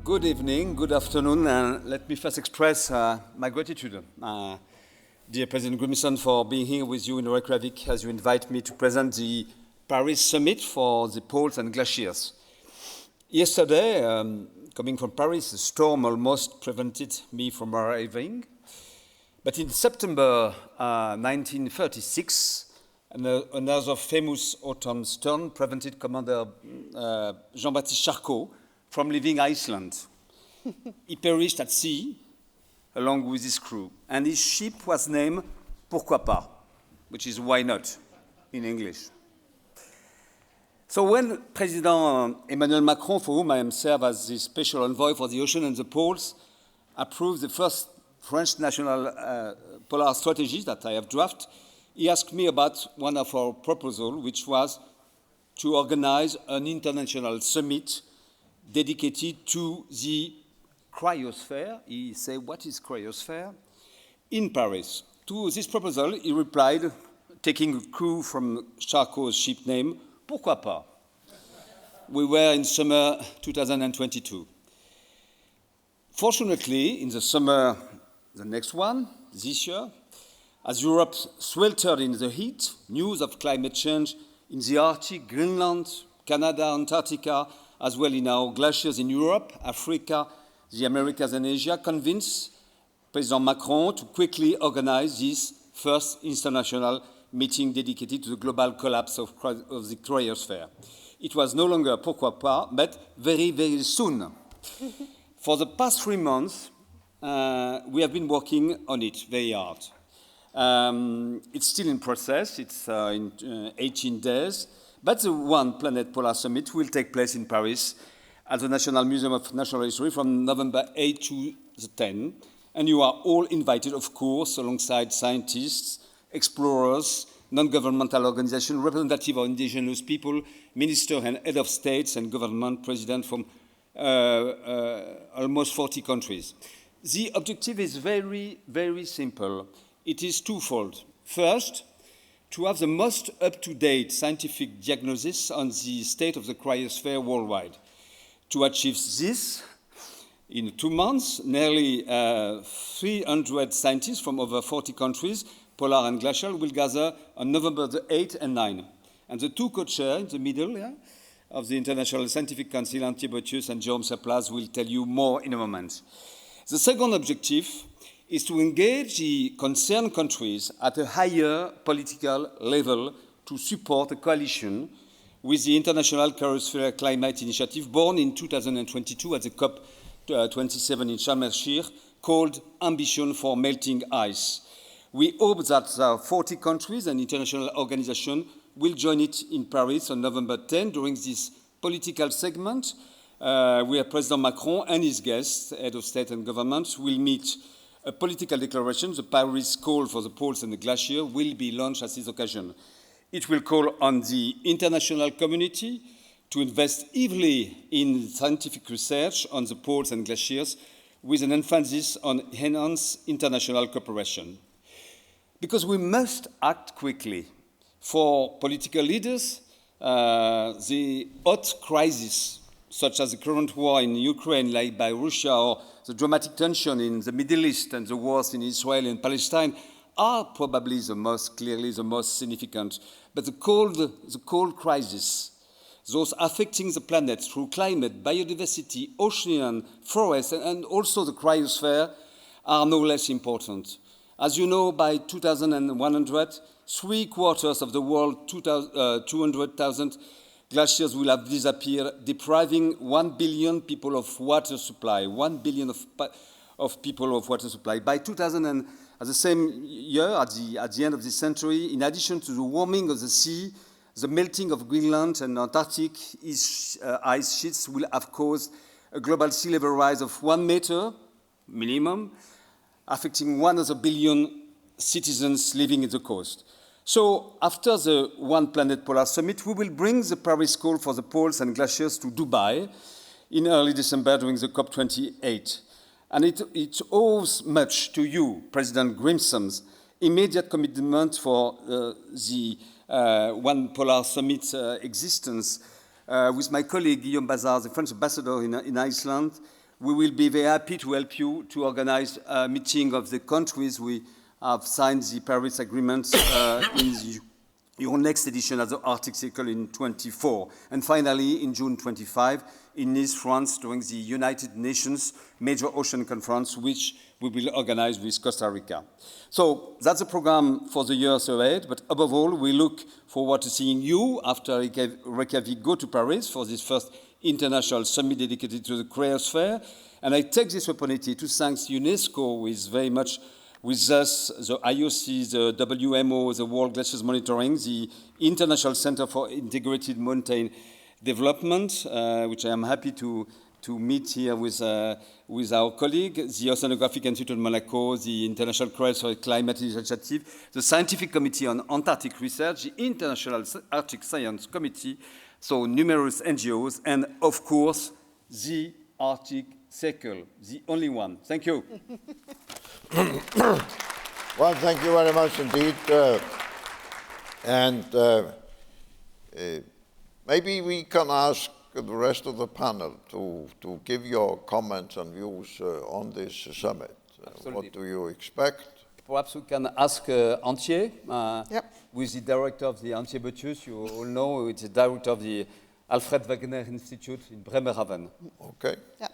Good evening, good afternoon, and let me first express my gratitude, dear President Grimson, for being here with you in Reykjavik as you invite me to present the Paris Summit for the Poles and Glaciers. Yesterday, coming from Paris, a storm almost prevented me from arriving. But in September 1936, another famous autumn storm prevented Commander Jean-Baptiste Charcot from leaving Iceland. He perished at sea along with his crew, and his ship was named Pourquoi pas, which is why not in English. So when President Emmanuel Macron, for whom I am served as the special envoy for the ocean and the poles, approved the first French national polar strategy that I have drafted, he asked me about one of our proposals, which was to organize an international summit dedicated to the Cryosphere. He said, what is Cryosphere? In Paris. To this proposal, he replied, taking a clue from Charcot's ship name, Pourquoi pas? We were in summer 2022. Fortunately, in the summer, the next one, this year, as Europe sweltered in the heat, news of climate change in the Arctic, Greenland, Canada, Antarctica, as well in our glaciers in Europe, Africa, the Americas and Asia, convinced President Macron to quickly organize this first international meeting dedicated to the global collapse of the cryosphere. It was no longer pourquoi pas, but very, very soon. For the past 3 months, we have been working on it very hard. It's still in process. It's in 18 days. But the One Planet Polar Summit will take place in Paris at the National Museum of Natural History from November 8 to the 10. And you are all invited, of course, alongside scientists, explorers, non-governmental organizations, representative of indigenous people, ministers and head of states and government presidents from almost 40 countries. The objective is very, very simple. It is twofold. First, to have the most up-to-date scientific diagnosis on the state of the cryosphere worldwide. To achieve this, in 2 months, nearly 300 scientists from over 40 countries, polar and glacial, will gather on November the 8th and 9th. And the two co-chairs in the middle of the International Scientific Council, Antje, Boetius and Jerome Chappellaz, will tell you more in a moment. The second objective is to engage the concerned countries at a higher political level to support a coalition with the International Cryosphere Climate Initiative born in 2022 at the COP27 in Sharm el-Sheikh called Ambition for Melting Ice. We hope that 40 countries and international organizations will join it in Paris on November 10 during this political segment where President Macron and his guests, head of state and government, will meet. A political declaration, the Paris Call for the Poles and the Glacier, will be launched at this occasion. It will call on the international community to invest heavily in scientific research on the poles and glaciers with an emphasis on enhanced international cooperation. Because we must act quickly. For political leaders, the hot crisis, such as the current war in Ukraine led by Russia or the dramatic tension in the Middle East and the wars in Israel and Palestine are probably clearly the most significant. But the cold crisis, those affecting the planet through climate, biodiversity, ocean, forests, and also the cryosphere are no less important. As you know, by 2100, 3/4 of the world's 200,000 glaciers will have disappeared, depriving 1 billion people of water supply, 1 billion of people of water supply. By 2000, at the same year, at the end of this century, in addition to the warming of the sea, the melting of Greenland and Antarctic ice sheets will have caused a global sea level rise of 1 meter minimum, affecting 1 billion citizens living in the coast. So after the One Planet Polar Summit, we will bring the Paris Call for the Poles and Glaciers to Dubai in early December during the COP28. And it owes much to you, President Grimson's immediate commitment for the One Polar Summit existence. With my colleague Guillaume Bazard, the French ambassador in Iceland, we will be very happy to help you to organize a meeting of the countries we have signed the Paris Agreement in your next edition of the Arctic Circle in 24. And finally, in June 25, in Nice, France, during the United Nations Major Ocean Conference, which we will organize with Costa Rica. So that's the program for the years ahead, but above all, we look forward to seeing you after Reykjavik go to Paris for this first international summit dedicated to the Cryosphere. And I take this opportunity to thank UNESCO, who is very much with us, the IOC, the WMO, the World Glaciers Monitoring, the International Center for Integrated Mountain Development, which I am happy to meet here with our colleague, the Oceanographic Institute of Monaco, the International Cryosphere Climate Initiative, the Scientific Committee on Antarctic Research, the International Arctic Science Committee, so numerous NGOs, and of course, the Arctic Circle, the only one. Thank you. Well, thank you very much indeed. Maybe we can ask the rest of the panel to give your comments and views on this summit. What do you expect? Perhaps we can ask Antje, Yep. who is the director of the Antje Boetius. You all know it's the director of the Alfred Wegener Institute in Bremerhaven. Okay. Yeah.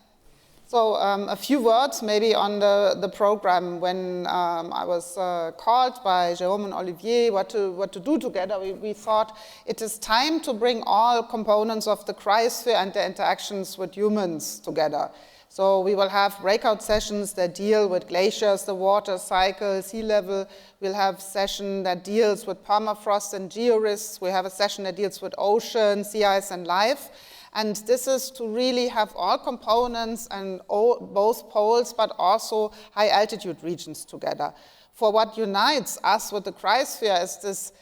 So a few words maybe on the program. When I was called by Jerome and Olivier what to do together, we thought it is time to bring all components of the cryosphere and their interactions with humans together. So we will have breakout sessions that deal with glaciers, the water cycle, sea level. We'll have a session that deals with permafrost and georisks. We have a session that deals with ocean, sea ice, and life. And this is to really have all components and both poles, but also high altitude regions together. For what unites us with the cryosphere is this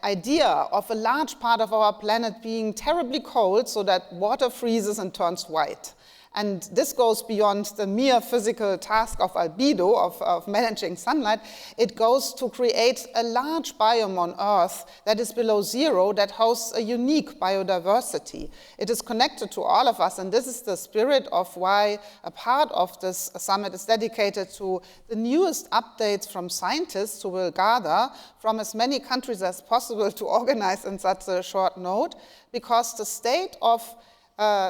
idea of a large part of our planet being terribly cold so that water freezes and turns white. And this goes beyond the mere physical task of albedo, of managing sunlight. It goes to create a large biome on Earth that is below zero, that hosts a unique biodiversity. It is connected to all of us, and this is the spirit of why a part of this summit is dedicated to the newest updates from scientists who will gather from as many countries as possible to organize in such a short note, because the state of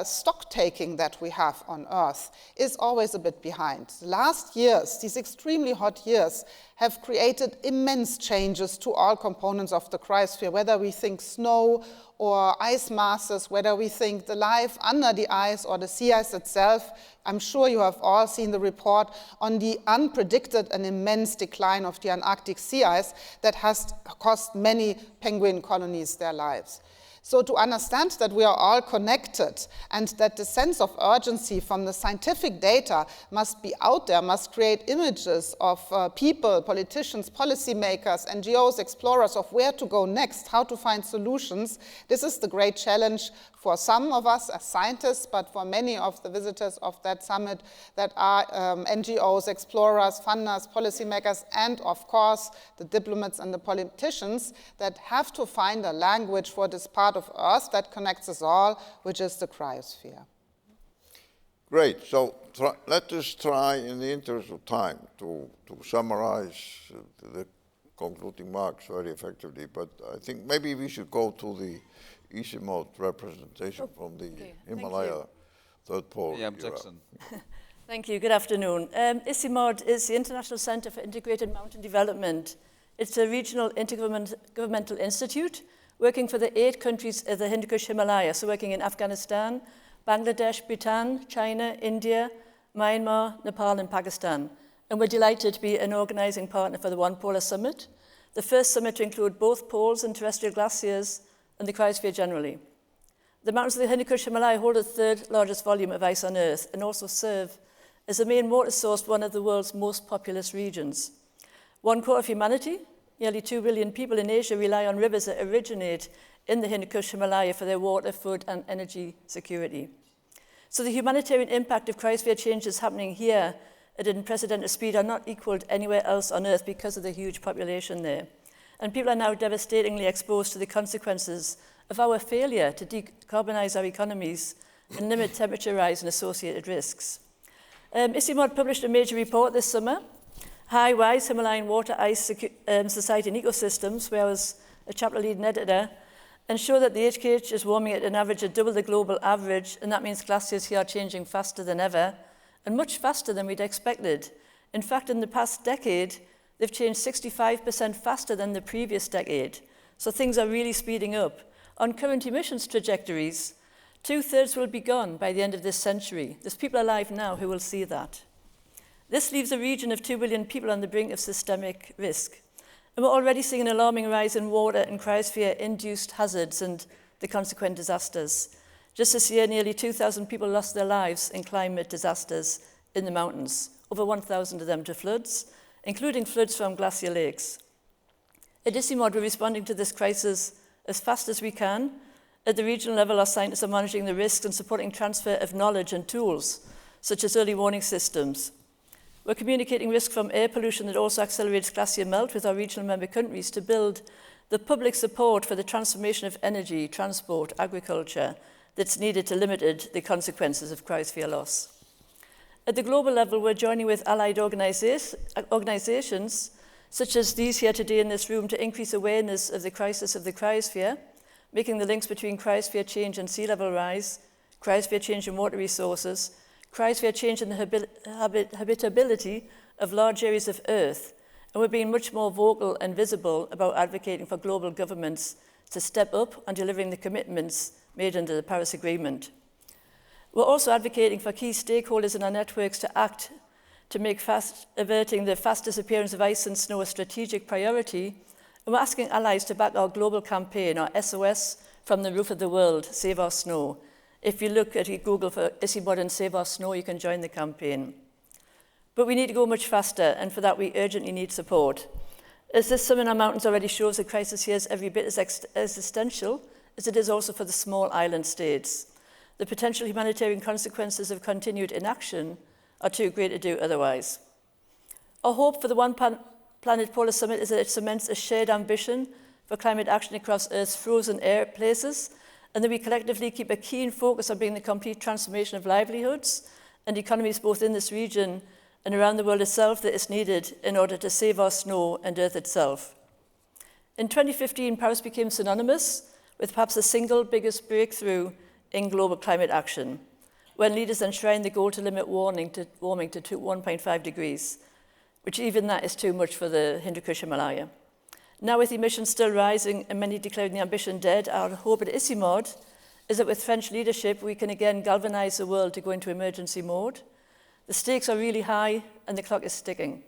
stock taking that we have on Earth is always a bit behind. The last years, these extremely hot years, have created immense changes to all components of the cryosphere, whether we think snow or ice masses, whether we think the life under the ice or the sea ice itself. I'm sure you have all seen the report on the unpredicted and immense decline of the Antarctic sea ice that has cost many penguin colonies their lives. So to understand that we are all connected and that the sense of urgency from the scientific data must be out there, must create images of people, politicians, policymakers, NGOs, explorers of where to go next, how to find solutions. This is the great challenge for some of us as scientists, but for many of the visitors of that summit that are NGOs, explorers, funders, policymakers, and of course the diplomats and the politicians that have to find a language for this part of Earth that connects us all, which is the cryosphere. Great. So let us try, in the interest of time, to summarize the concluding marks very effectively. But I think maybe we should go to the ICIMOD representation from the Himalaya Third Pole. Yeah, Jackson. Thank you. Good afternoon. ICIMOD is the International Center for Integrated Mountain Development. It's a regional intergovernmental institute working for the 8 countries of the Hindu Kush Himalaya, so working in Afghanistan, Bangladesh, Bhutan, China, India, Myanmar, Nepal, and Pakistan. And we're delighted to be an organizing partner for the One Polar Summit, the first summit to include both poles and terrestrial glaciers and the cryosphere generally. The mountains of the Hindu Kush Himalaya hold the 3rd largest volume of ice on Earth and also serve as the main water source for one of the world's most populous regions. 1/4 of humanity, nearly 2 billion people in Asia, rely on rivers that originate in the Hindu Kush Himalaya for their water, food, and energy security. So the humanitarian impact of cryosphere changes happening here at an unprecedented speed are not equaled anywhere else on Earth because of the huge population there. And people are now devastatingly exposed to the consequences of our failure to decarbonize our economies and limit temperature rise and associated risks. ICIMOD published a major report this summer, High Rise Himalayan Water Ice Society and Ecosystems, where I was a chapter lead and editor, and showed that the HKH is warming at an average of double the global average, and that means glaciers here are changing faster than ever, and much faster than we'd expected. In fact, in the past decade, they've changed 65% faster than the previous decade. So things are really speeding up. On current emissions trajectories, 2/3 will be gone by the end of this century. There's people alive now who will see that. This leaves a region of 2 billion people on the brink of systemic risk. And we're already seeing an alarming rise in water and cryosphere-induced hazards and the consequent disasters. Just this year, nearly 2,000 people lost their lives in climate disasters in the mountains, over 1,000 of them to floods, including floods from glacier lakes. At ICIMOD, we're responding to this crisis as fast as we can. At the regional level, our scientists are managing the risks and supporting transfer of knowledge and tools, such as early warning systems. We're communicating risk from air pollution that also accelerates glacier melt with our regional member countries to build the public support for the transformation of energy, transport, agriculture that's needed to limit the consequences of cryosphere loss. At the global level, we're joining with allied organizations, such as these here today in this room, to increase awareness of the crisis of the cryosphere, making the links between cryosphere change and sea level rise, cryosphere change in water resources, cryosphere change in the habitability of large areas of Earth, and we're being much more vocal and visible about advocating for global governments to step up on delivering the commitments made under the Paris Agreement. We're also advocating for key stakeholders in our networks to act to make averting the fast disappearance of ice and snow a strategic priority, and we're asking allies to back our global campaign, our SOS from the roof of the world, Save Our Snow. If you look at Google for ICIMOD and Save Our Snow, you can join the campaign. But we need to go much faster, and for that we urgently need support. As this summer in our mountains already shows, the crisis here is every bit as existential as it is also for the small island states. The potential humanitarian consequences of continued inaction are too great to do otherwise. Our hope for the One Planet Polar Summit is that it cements a shared ambition for climate action across Earth's frozen air places, and that we collectively keep a keen focus on bringing the complete transformation of livelihoods and economies both in this region and around the world itself that is needed in order to save our snow and Earth itself. In 2015, Paris became synonymous with perhaps the single biggest breakthrough in global climate action, when leaders enshrined the goal to limit warming to 1.5 degrees, which even that is too much for the Hindu Kush Himalaya. Now with emissions still rising and many declaring the ambition dead, our hope at ICIMOD is that with French leadership, we can again galvanize the world to go into emergency mode. The stakes are really high and the clock is ticking.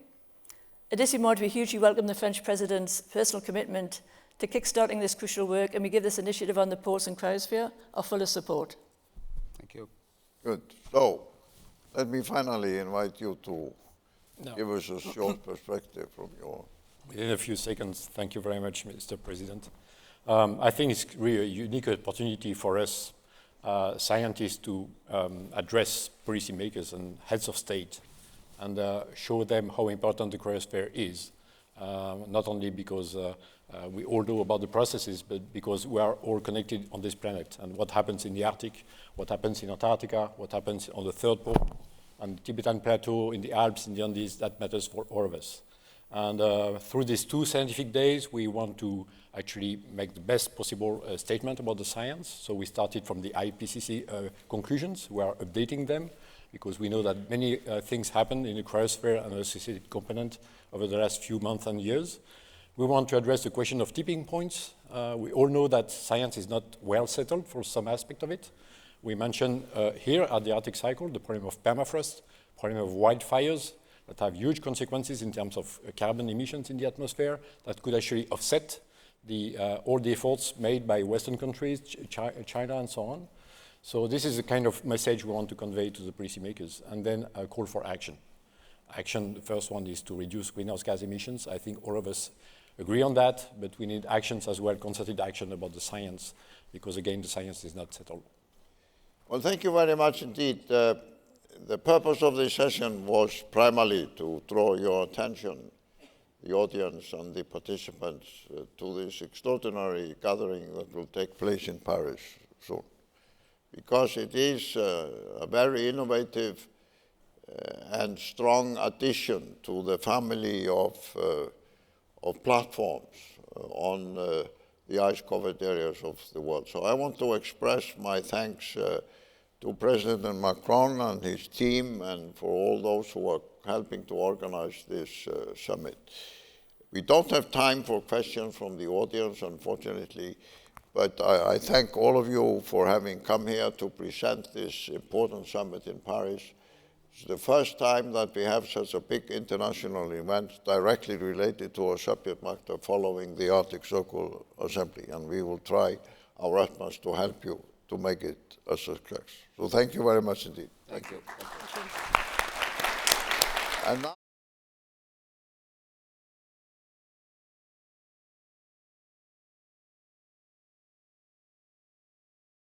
At ICIMOD, we hugely welcome the French President's personal commitment to kickstarting this crucial work, and we give this initiative on the poles and cryosphere our fullest support. Thank you. Good. So, let me finally invite you to give us a short perspective from your... In a few seconds, thank you very much, Mr. President. I think it's really a unique opportunity for us scientists to address policymakers and heads of state and show them how important the cryosphere is, not only because we all know about the processes, but because we are all connected on this planet. And what happens in the Arctic, what happens in Antarctica, what happens on the third pole, on the Tibetan Plateau, in the Alps, in the Andes, that matters for all of us. And through these 2 scientific days, we want to actually make the best possible statement about the science. So we started from the IPCC conclusions. We are updating them because we know that many things happen in the cryosphere and associated component over the last few months and years. We want to address the question of tipping points. We all know that science is not well settled for some aspect of it. We mentioned here at the Arctic Cycle the problem of permafrost, problem of wildfires, that have huge consequences in terms of carbon emissions in the atmosphere that could actually offset all the efforts made by Western countries, China and so on. So this is the kind of message we want to convey to the policymakers, and then a call for action. Action, the first one is to reduce greenhouse gas emissions. I think all of us agree on that, but we need actions as well, concerted action about the science, because again, the science is not settled. Well, thank you very much indeed. The purpose of this session was primarily to draw your attention, the audience and the participants, to this extraordinary gathering that will take place in Paris soon. Because it is a very innovative and strong addition to the family of platforms on the ice-covered areas of the world. So I want to express my thanks to President Macron and his team and for all those who are helping to organize this summit. We don't have time for questions from the audience, unfortunately, but I thank all of you for having come here to present this important summit in Paris. It's the first time that we have such a big international event directly related to a subject matter following the Arctic Circle Assembly, and we will try our utmost to help you to make it a success. So thank you very much indeed. Thank you. And now